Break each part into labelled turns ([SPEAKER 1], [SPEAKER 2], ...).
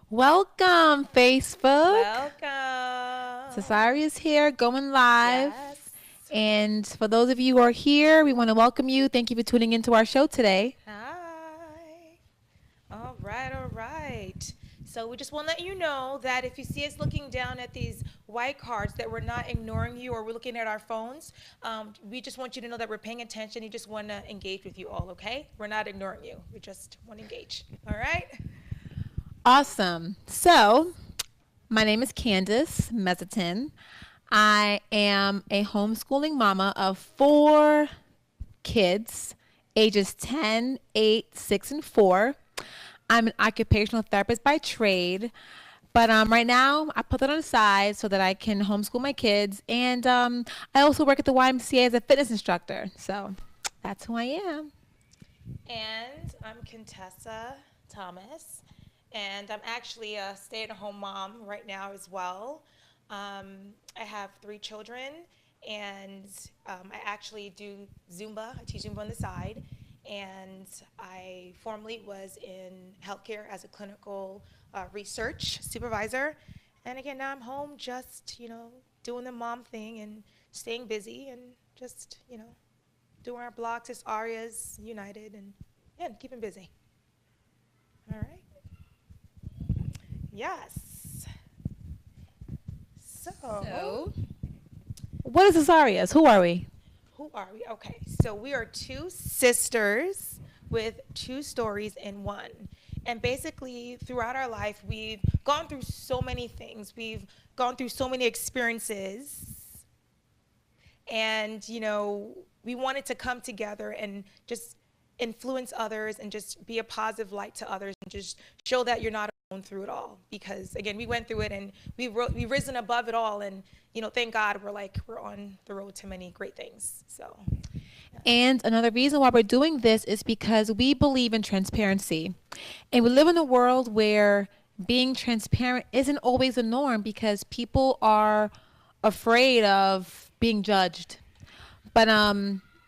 [SPEAKER 1] Welcome, Facebook.
[SPEAKER 2] Welcome.
[SPEAKER 1] SisArias here, going live.
[SPEAKER 2] Yes.
[SPEAKER 1] And for those of you who are here, we want to welcome you. Thank you for tuning into our show today.
[SPEAKER 2] Hi. All right, all right. So we just want to let you know that if you see us looking down at these white cards, that we're not ignoring you or we're looking at our phones. We just want you to know that we're paying attention. We just want to engage with you all, okay? We're not ignoring you. We just want to engage. All right?
[SPEAKER 1] Awesome. So, my name is Candace Mezzatine. I am a homeschooling mama of 4 kids, ages 10, 8, 6, and 4. I'm an occupational therapist by trade. But right now, I put that on the side so that I can homeschool my kids. And I also work at the YMCA as a fitness instructor. So that's who I am.
[SPEAKER 2] And I'm Contessa Thomas, and I'm actually a stay-at-home mom right now as well. I have 3 children, and I actually do Zumba. I teach Zumba on the side, and I formerly was in healthcare as a clinical research supervisor. And again, now I'm home just, doing the mom thing and staying busy and just, doing our blocks as Arias United and yeah, keeping busy. All right. Yes. So,
[SPEAKER 1] So, what is SisArias? Who are we?
[SPEAKER 2] who are we? Okay. So we are 2 sisters with 2 stories in one. And basically, throughout our life, we've gone through so many things. We've gone through so many experiences. And, we wanted to come together and just influence others and just be a positive light to others and just show that you're not alone through it all. Because again, we went through it and we've risen above it all. And, thank God we're on the road to many great things. So, yeah.
[SPEAKER 1] And another reason why we're doing this is because we believe in transparency. And we live in a world where being transparent isn't always the norm because people are afraid of being judged. But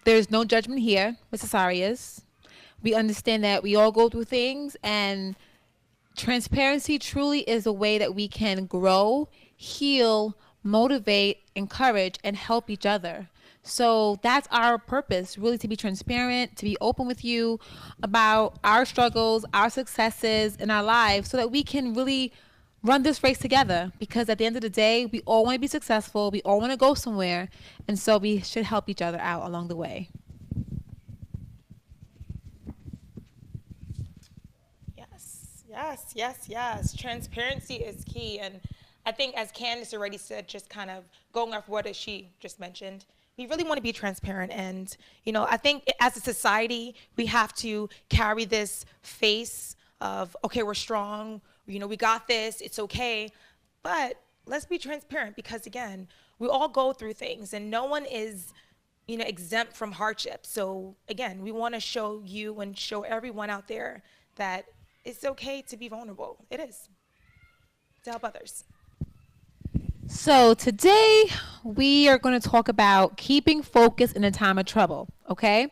[SPEAKER 1] there's no judgment here with SisArias. We understand that we all go through things, and transparency truly is a way that we can grow, heal, motivate, encourage, and help each other. So that's our purpose, really, to be transparent, to be open with you about our struggles, our successes in our lives so that we can really run this race together, because at the end of the day, we all want to be successful, we all want to go somewhere, and so we should help each other out along the way.
[SPEAKER 2] Yes, yes, yes, yes. Transparency is key. And I think, as Candace already said, just kind of going off what she just mentioned, we really want to be transparent. And, I think as a society, we have to carry this face of, okay, we're strong, we got this, it's okay. But let's be transparent because, again, we all go through things and no one is exempt from hardship. So again, we want to show you and show everyone out there that it's okay to be vulnerable. It is to help others.
[SPEAKER 1] So today we are going to talk about keeping focus in a time of trouble, okay?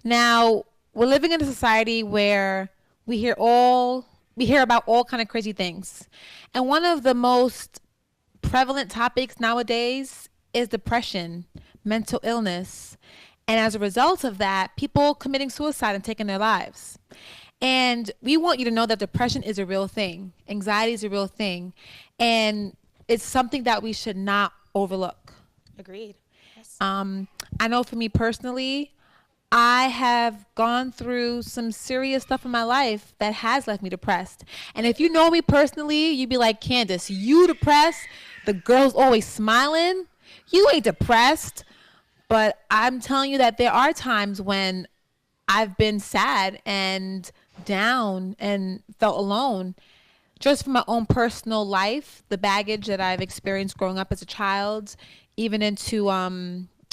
[SPEAKER 1] Now, we're living in a society where we hear about all kind of crazy things. And one of the most prevalent topics nowadays is depression, mental illness, and as a result of that, people committing suicide and taking their lives. And we want you to know that depression is a real thing. Anxiety is a real thing. And it's something that we should not overlook.
[SPEAKER 2] Agreed. Yes.
[SPEAKER 1] I know for me personally, I have gone through some serious stuff in my life that has left me depressed. And if you know me personally, you'd be like, Candace, you depressed? The girl's always smiling? You ain't depressed. But I'm telling you that there are times when I've been sad and down and felt alone just from my own personal life, the baggage that I've experienced growing up as a child, even into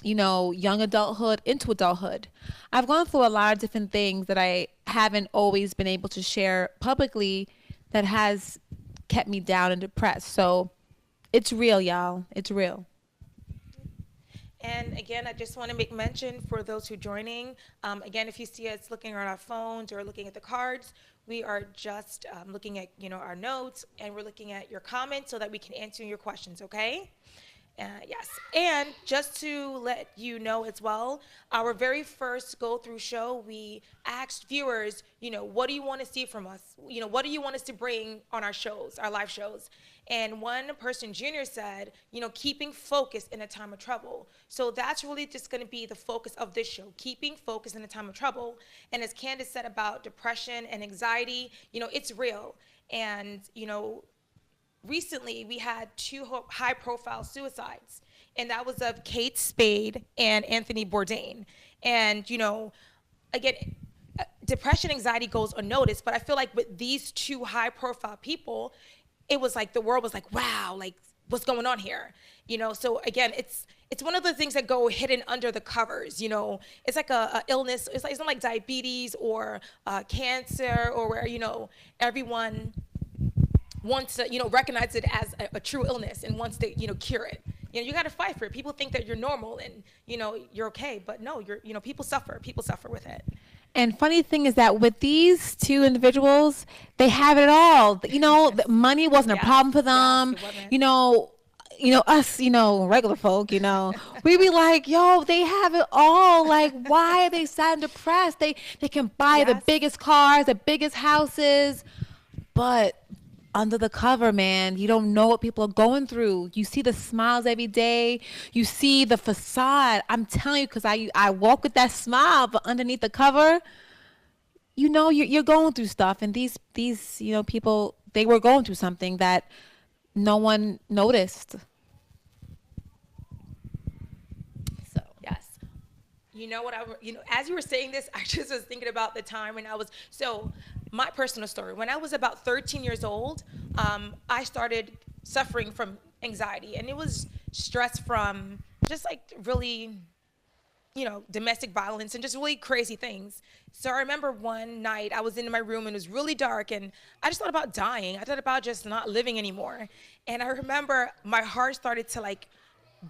[SPEAKER 1] young adulthood, into adulthood. I've gone through a lot of different things that I haven't always been able to share publicly that has kept me down and depressed. So it's real, y'all. It's real.
[SPEAKER 2] And again, I just want to make mention for those who are joining. Again, if you see us looking on our phones or looking at the cards, we are just looking at our notes, and we're looking at your comments so that we can answer your questions. Okay? Yes. And just to let you know as well, our very first go through show, we asked viewers, what do you want to see from us? What do you want us to bring on our shows, our live shows? And one person, Junior, said, keeping focus in a time of trouble. So that's really just going to be the focus of this show, keeping focus in a time of trouble. And as Candace said about depression and anxiety, it's real. And, recently we had two high profile suicides, and that was of Kate Spade and Anthony Bourdain. And again, depression, anxiety goes unnoticed, but I feel like with these two high profile people, it was like the world was like, wow, like what's going on here? So again, it's one of the things that go hidden under the covers. It's like a illness. It's not like diabetes or cancer, or where everyone wants to recognize it as a true illness and wants to cure it. You got to fight for it. People think that you're normal and you're okay, but no, people suffer with it.
[SPEAKER 1] And funny thing is that with these two individuals, they have it all. The money wasn't a problem for them. Us, regular folk, we be like, yo, they have it all. Like, why are they sad and depressed? They can buy the biggest cars, the biggest houses, but under the cover, man, you don't know what people are going through. You see the smiles every day. You see the facade. I'm telling you, because I walk with that smile, but underneath the cover, you're going through stuff. And these people, they were going through something that no one noticed.
[SPEAKER 2] So yes, as you were saying this, I just was thinking about the time when my personal story. When I was about 13 years old, I started suffering from anxiety, and it was stress from just like really, domestic violence and just really crazy things. So I remember one night I was in my room and it was really dark, and I just thought about dying. I thought about just not living anymore. And I remember my heart started to like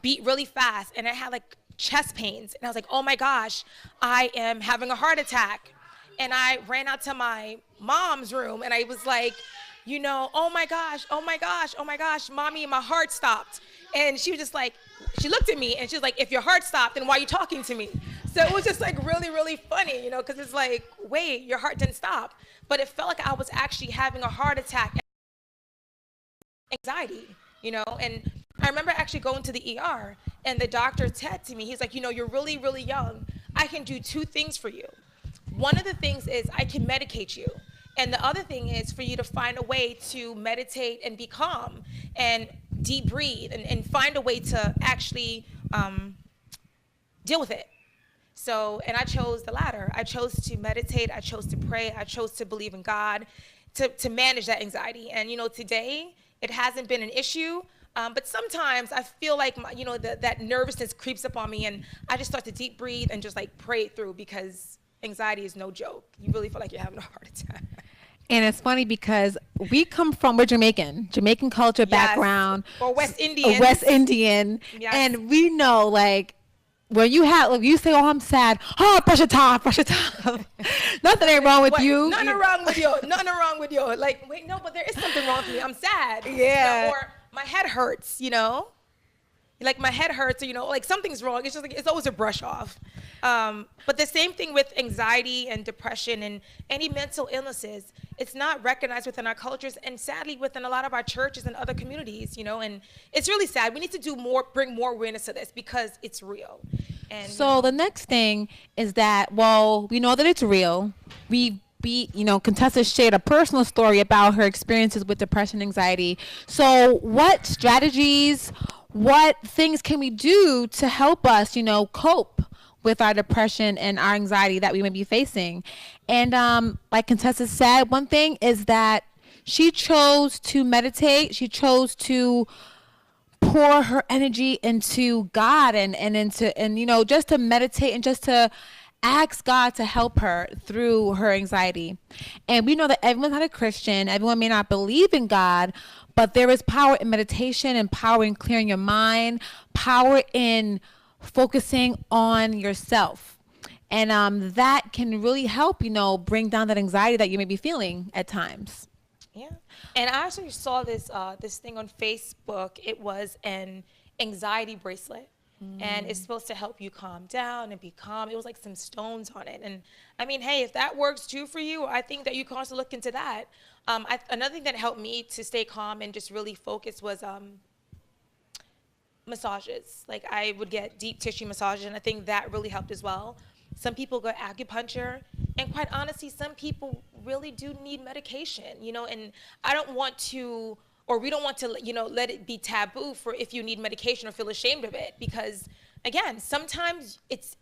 [SPEAKER 2] beat really fast, and I had like chest pains, and I was like, oh my gosh, I am having a heart attack. And I ran out to my mom's room, and I was like, oh my gosh, mommy, my heart stopped. And she was just like, she looked at me and she was like, if your heart stopped, then why are you talking to me? So it was just like really, really funny, because it's like, wait, your heart didn't stop. But it felt like I was actually having a heart attack, anxiety, and I remember actually going to the ER, and the doctor said to me, he's like, you're really, really young. I can do two things for you. One of the things is I can medicate you. And the other thing is for you to find a way to meditate and be calm and deep breathe and find a way to actually deal with it. So, and I chose the latter. I chose to meditate. I chose to pray. I chose to believe in God to manage that anxiety. And, today it hasn't been an issue. But sometimes I feel like, that nervousness creeps up on me, and I just start to deep breathe and just like pray it through, because anxiety is no joke. You really feel like you're having a heart attack.
[SPEAKER 1] And it's funny because we're Jamaican culture background.
[SPEAKER 2] Or West Indian.
[SPEAKER 1] Yes. And we know, like, when you say, oh, I'm sad, oh, brush it off. Nothing ain't wrong with you.
[SPEAKER 2] Nothing wrong with you. Like, wait, no, but there is something wrong with me. I'm sad.
[SPEAKER 1] Yeah.
[SPEAKER 2] Or my head hurts, Like my head hurts, or, like something's wrong. It's just like, it's always a brush off. But the same thing with anxiety and depression and any mental illnesses. It's not recognized within our cultures, and sadly within a lot of our churches and other communities, and it's really sad. We need to bring more awareness to this, because it's real. And
[SPEAKER 1] so the next thing is that, well, we know that it's real. Candace shared a personal story about her experiences with depression and anxiety. So what strategies, what things can we do to help us, cope with our depression and our anxiety that we may be facing? And like Candace said, one thing is that she chose to meditate. She chose to pour her energy into God and just to meditate and just to ask God to help her through her anxiety. And we know that everyone's not a Christian. Everyone may not believe in God, but there is power in meditation and power in clearing your mind, power in focusing on yourself. And that can really help, bring down that anxiety that you may be feeling at times.
[SPEAKER 2] Yeah. And I actually saw this thing on Facebook. It was an anxiety bracelet. And it's supposed to help you calm down and be calm. It was like some stones on it. And I mean, hey, if that works too for you, I think that you can also look into that. Another thing that helped me to stay calm and just really focus was massages. Like I would get deep tissue massages, and I think that really helped as well. Some people go acupuncture, and quite honestly, some people really do need medication, and I don't want to, or we don't want to, let it be taboo for if you need medication or feel ashamed of it, because again, sometimes it's,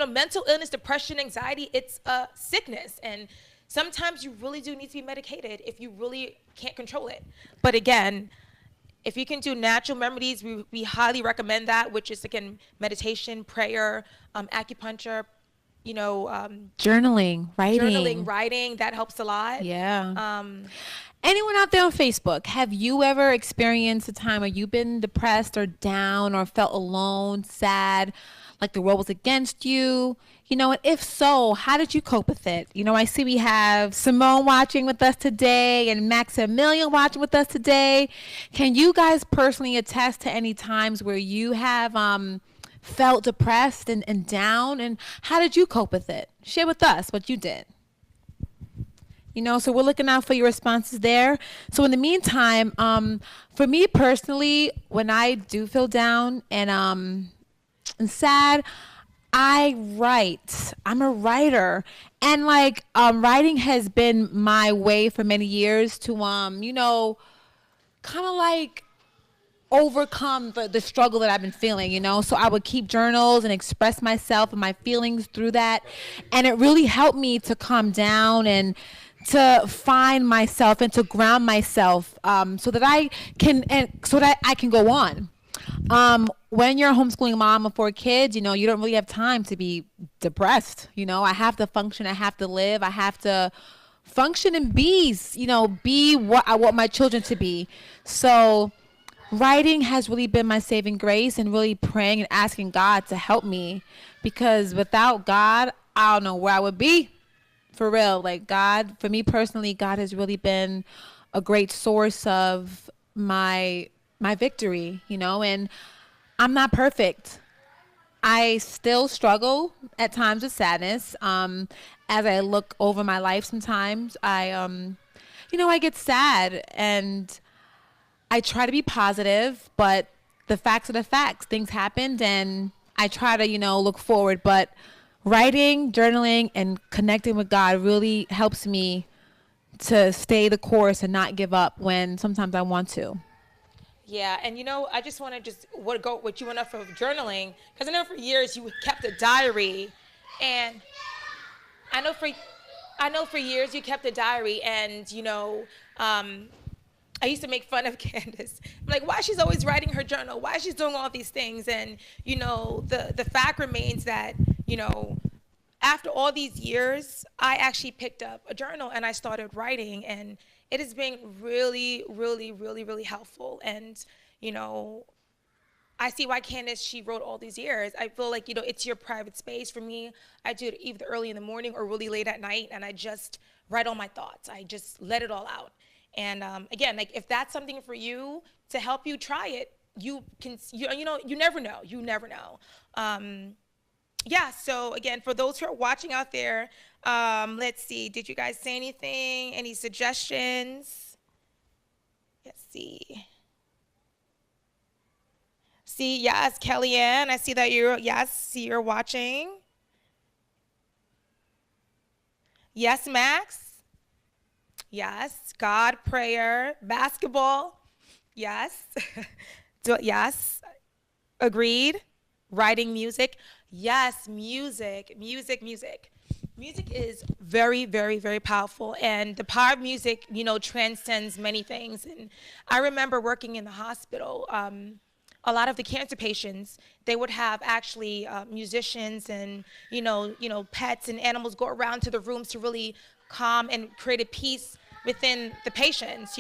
[SPEAKER 2] mental illness, depression, anxiety, it's a sickness, and sometimes you really do need to be medicated if you really can't control it. But again, if you can do natural remedies, we highly recommend that, which is, again, meditation, prayer, acupuncture,
[SPEAKER 1] Journaling,
[SPEAKER 2] journaling,
[SPEAKER 1] writing.
[SPEAKER 2] writing, that helps a lot.
[SPEAKER 1] Yeah. Anyone out there on Facebook, have you ever experienced a time where you've been depressed or down or felt alone, sad, like the world was against you? And if so, how did you cope with it? I see we have Simone watching with us today and Maximilian watching with us today. Can you guys personally attest to any times where you have felt depressed and down, and how did you cope with it? Share with us what you did. So we're looking out for your responses there. So in the meantime, for me personally, when I do feel down and sad, I write. I'm a writer, and writing has been my way for many years to kind of overcome the struggle that I've been feeling. So I would keep journals and express myself and my feelings through that, and it really helped me to calm down and to find myself and to ground myself, so that I can go on. When you're a homeschooling mom of 4 kids, you don't really have time to be depressed. I have to function, I have to live, I have to function and be what I want my children to be. So writing has really been my saving grace, and really praying and asking God to help me, because without God, I don't know where I would be. For real, God, for me personally, God has really been a great source of my victory, and I'm not perfect. I still struggle at times with sadness. As I look over my life, sometimes I get sad, and I try to be positive, but the facts are the facts. Things happened, and I try to, look forward, but writing, journaling, and connecting with God really helps me to stay the course and not give up when sometimes I want to.
[SPEAKER 2] Yeah, and I just want to what you went up for journaling, because I know for years you kept a diary, and I know for years you kept a diary, and I used to make fun of Candace. I'm like, why she's always writing her journal? Why she's doing all these things? And the fact remains that after all these years, I actually picked up a journal and I started writing, and it has been really, really, really, really helpful. And I see why Candace, she wrote all these years. I feel like it's your private space. For me, I do it either early in the morning or really late at night, and I just write all my thoughts. I just let it all out. And again, if that's something for you to help you, try it. You can, you never know. You never know. Yeah. So again, for those who are watching out there, let's see. Did you guys say anything? Any suggestions? Let's see. See, yes, Kellyanne. I see that you're watching. Yes, Max. Yes, God, prayer, basketball. Yes. Yes. Agreed. Writing, music. Yes, music. Music is very, very, very powerful. And the power of music, transcends many things. And I remember working in the hospital. A lot of the cancer patients, they would have actually musicians and, pets and animals go around to the rooms to really calm and create a peace within the patients.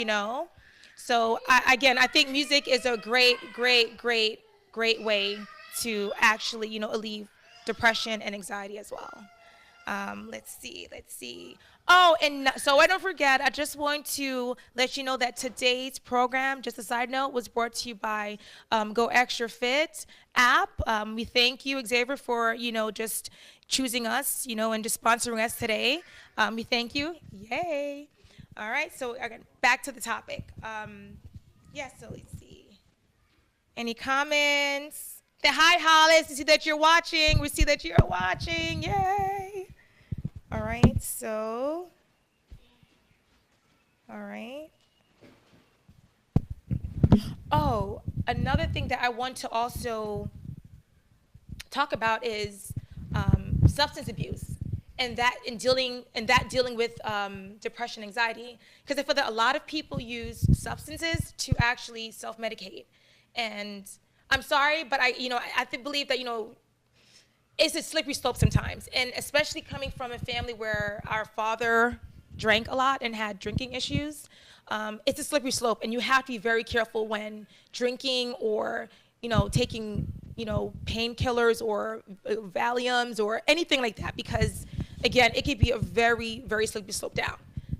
[SPEAKER 2] So I think music is a great, great, great, great way to actually, alleviate depression and anxiety as well. Let's see. Oh, and so I don't forget, I just want to let you know that today's program, just a side note, was brought to you by Go Extra Fit app. We thank you, Xavier, for, just choosing us, and just sponsoring us today. We thank you. Yay. All right, so again, back to the topic. So let's see. Any comments? Hi, Hollis. We see that you're watching. We see that you're watching. Yay. All right, all right. Oh, another thing that I want to also talk about is substance abuse and dealing with depression, anxiety. Because I feel that a lot of people use substances to actually self-medicate. And I'm sorry, but I believe that, it's a slippery slope sometimes. And especially coming from a family where our father drank a lot and had drinking issues, it's a slippery slope. And you have to be very careful when drinking or, taking, painkillers or Valiums or anything like that. Because, again, it could be a very, very slippery slope down.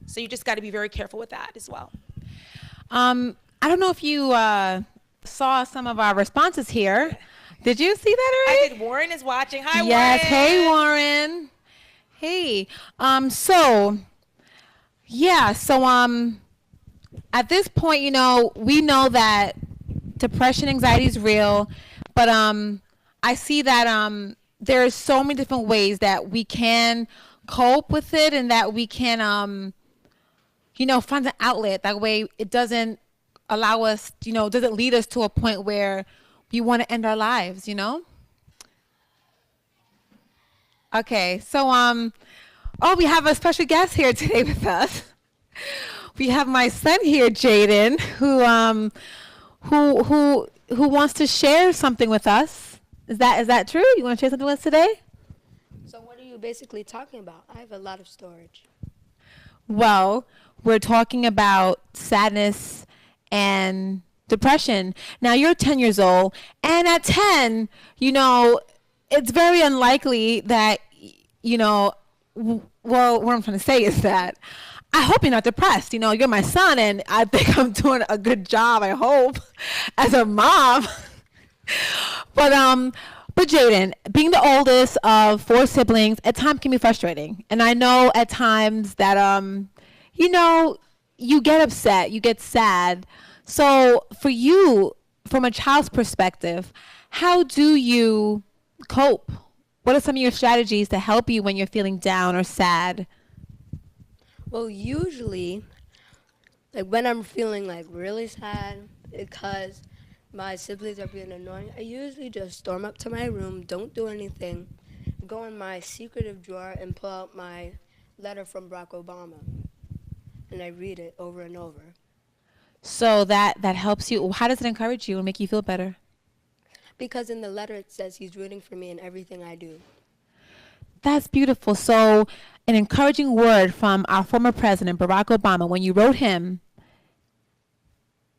[SPEAKER 2] So you just got to be very careful with that as well.
[SPEAKER 1] I don't know if you saw some of our responses here. Did you see that already?
[SPEAKER 2] I did. Warren is watching. Hi,
[SPEAKER 1] yes.
[SPEAKER 2] Warren.
[SPEAKER 1] Hey, Warren. Hey. At this point, we know that depression, anxiety is real, but I see that there's so many different ways that we can cope with it and that we can, find an outlet. That way it doesn't allow us, doesn't lead us to a point where we want to end our lives, Okay, so we have a special guest here today with us. We have my son here, Jaden, who wants to share something with us. Is that true? You want to share something with us today?
[SPEAKER 3] So what are you basically talking about? I have a lot of storage.
[SPEAKER 1] Well, we're talking about sadness and depression. Now, you're 10 years old, and at 10, it's very unlikely that, what I'm trying to say is that I hope you're not depressed. You're my son, and I think I'm doing a good job, I hope, as a mom. But Jaden, being the oldest of 4 siblings, at times can be frustrating. And I know at times that, you get upset, you get sad. So for you, from a child's perspective, how do you cope? What are some of your strategies to help you when you're feeling down or sad?
[SPEAKER 3] Well, usually, when I'm feeling really sad because my siblings are being annoying, I usually just storm up to my room, don't do anything, go in my secretive drawer and pull out my letter from Barack Obama, and I read it over and over.
[SPEAKER 1] So that helps you. How does it encourage you and make you feel better?
[SPEAKER 3] Because in the letter it says he's rooting for me in everything I do.
[SPEAKER 1] That's beautiful. So an encouraging word from our former president, Barack Obama, when you wrote him,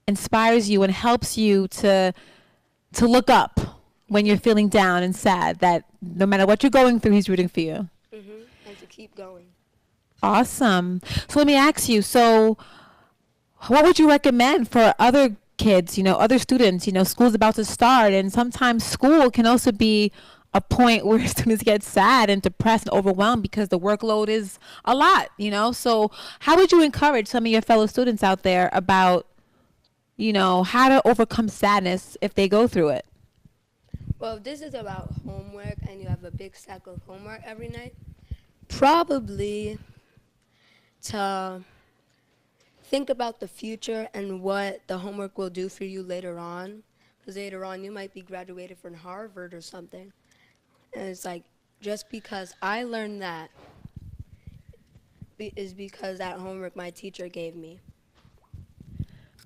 [SPEAKER 1] inspires you and helps you to look up when you're feeling down and sad, that no matter what you're going through, he's rooting for you.
[SPEAKER 3] Mm-hmm. And to keep going.
[SPEAKER 1] Awesome. So let me ask you, what would you recommend for other kids, other students? School's about to start, and sometimes school can also be a point where students get sad and depressed and overwhelmed because the workload is a lot, So how would you encourage some of your fellow students out there about, how to overcome sadness if they go through it?
[SPEAKER 3] Well, if this is about homework and you have a big stack of homework every night, probably to think about the future and what the homework will do for you later on. Because later on you might be graduated from Harvard or something. And it's just because I learned that is because that homework my teacher gave me.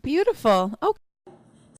[SPEAKER 1] Beautiful. Okay.